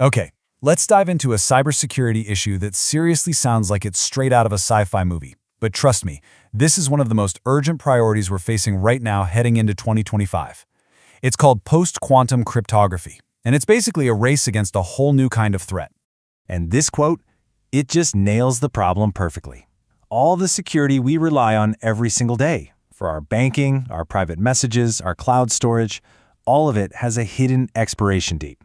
Okay, let's dive into a cybersecurity issue that seriously sounds like it's straight out of a sci-fi movie. But trust me, this is one of the most urgent priorities we're facing right now heading into 2025. It's called post-quantum cryptography, and it's basically a race against a whole new kind of threat. And this quote, it just nails the problem perfectly. All the security we rely on every single day, for our banking, our private messages, our cloud storage, all of it has a hidden expiration date.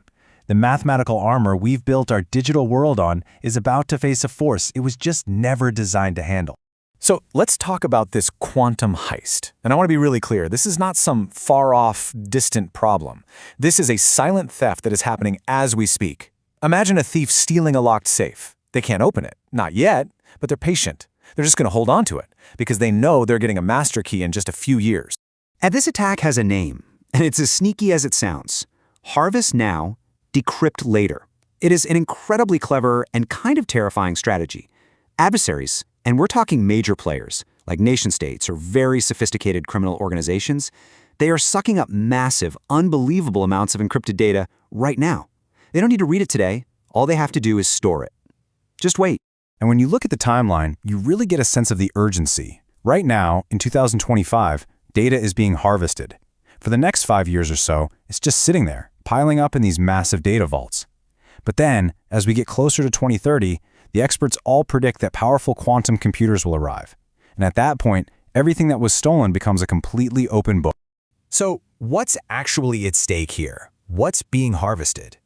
The mathematical armor we've built our digital world on is about to face a force it was just never designed to handle. So let's talk about this quantum heist. And I want to be really clear, this is not some far-off, distant problem. This is a silent theft that is happening as we speak. Imagine a thief stealing a locked safe. They can't open it, not yet, but they're patient. They're just going to hold on to it because they know they're getting a master key in just a few years. And this attack has a name, and it's as sneaky as it sounds. Harvest now, decrypt later. It is an incredibly clever and kind of terrifying strategy. Adversaries, and we're talking major players, like nation-states or very sophisticated criminal organizations, they are sucking up massive, unbelievable amounts of encrypted data right now. They don't need to read it today. All they have to do is store it. Just wait. And when you look at the timeline, you really get a sense of the urgency. Right now, in 2025, data is being harvested. For the next 5 years or so, it's just sitting there, piling up in these massive data vaults. But then, as we get closer to 2030, the experts all predict that powerful quantum computers will arrive. And at that point, everything that was stolen becomes a completely open book. So, what's actually at stake here? What's being harvested?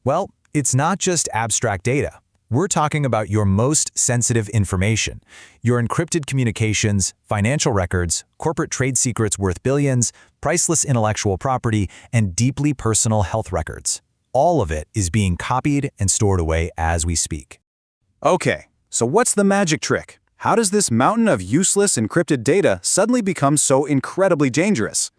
Well, it's not just abstract data. We're talking about your most sensitive information, your encrypted communications, financial records, corporate trade secrets worth billions, priceless intellectual property, and deeply personal health records. All of it is being copied and stored away as we speak. Okay, so what's the magic trick? How does this mountain of useless encrypted data suddenly become so incredibly dangerous?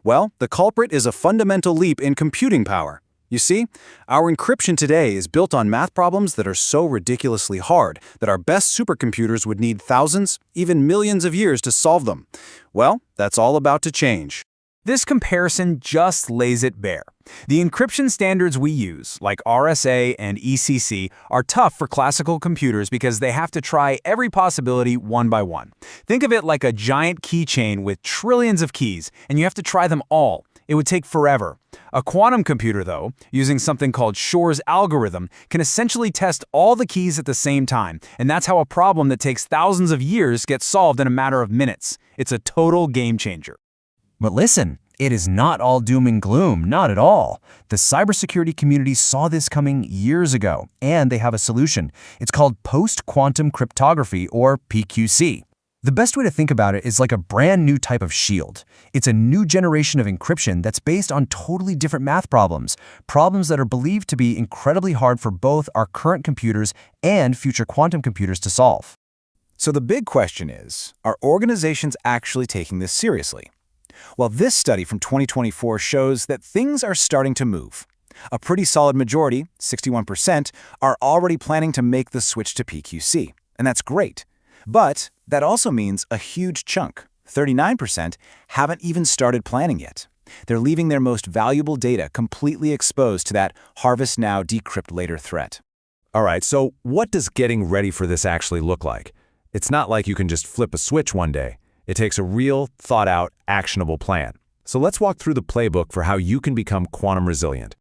Well, the culprit is a fundamental leap in computing power. You see, our encryption today is built on math problems that are so ridiculously hard that our best supercomputers would need thousands, even millions of years to solve them. Well, that's all about to change. This comparison just lays it bare. The encryption standards we use, like RSA and ECC, are tough for classical computers because they have to try every possibility one by one. Think of it like a giant keychain with trillions of keys, and you have to try them all. It would take forever. A quantum computer, though, using something called Shor's algorithm, can essentially test all the keys at the same time, and that's how a problem that takes thousands of years gets solved in a matter of minutes. It's a total game changer. But listen, it is not all doom and gloom, not at all. The cybersecurity community saw this coming years ago, and they have a solution. It's called post-quantum cryptography, or PQC. The best way to think about it is like a brand new type of shield. It's a new generation of encryption that's based on totally different math problems, problems that are believed to be incredibly hard for both our current computers and future quantum computers to solve. So the big question is, are organizations actually taking this seriously? Well, this study from 2024 shows that things are starting to move. A pretty solid majority, 61%, are already planning to make the switch to PQC, and that's great. But that also means a huge chunk, 39%, haven't even started planning yet. They're leaving their most valuable data completely exposed to that harvest now, decrypt later threat. All right, so what does getting ready for this actually look like? It's not like you can just flip a switch one day. It takes a real, thought-out, actionable plan. So let's walk through the playbook for how you can become quantum resilient.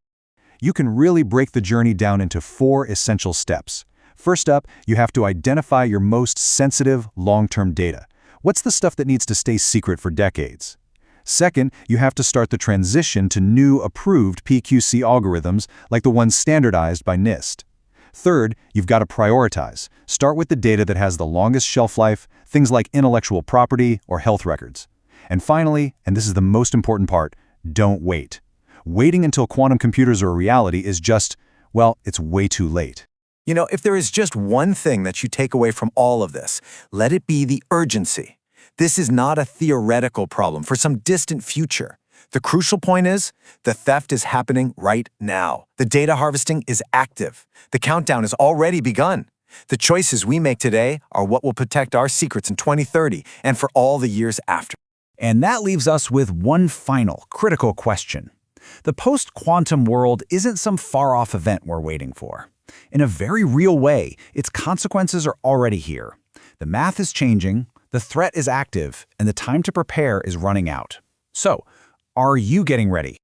You can really break the journey down into 4 essential steps. First up, you have to identify your most sensitive, long-term data. What's the stuff that needs to stay secret for decades? Second, you have to start the transition to new approved PQC algorithms like the ones standardized by NIST. Third, you've got to prioritize. Start with the data that has the longest shelf life, things like intellectual property or health records. And finally, and this is the most important part, don't wait. Waiting until quantum computers are a reality is just, well, it's way too late. You know, if there is just one thing that you take away from all of this, let it be the urgency. This is not a theoretical problem for some distant future. The crucial point is, the theft is happening right now. The data harvesting is active. The countdown has already begun. The choices we make today are what will protect our secrets in 2030 and for all the years after. And that leaves us with one final critical question. The post-quantum world isn't some far-off event we're waiting for. In a very real way, its consequences are already here. The math is changing, the threat is active, and the time to prepare is running out. So, are you getting ready?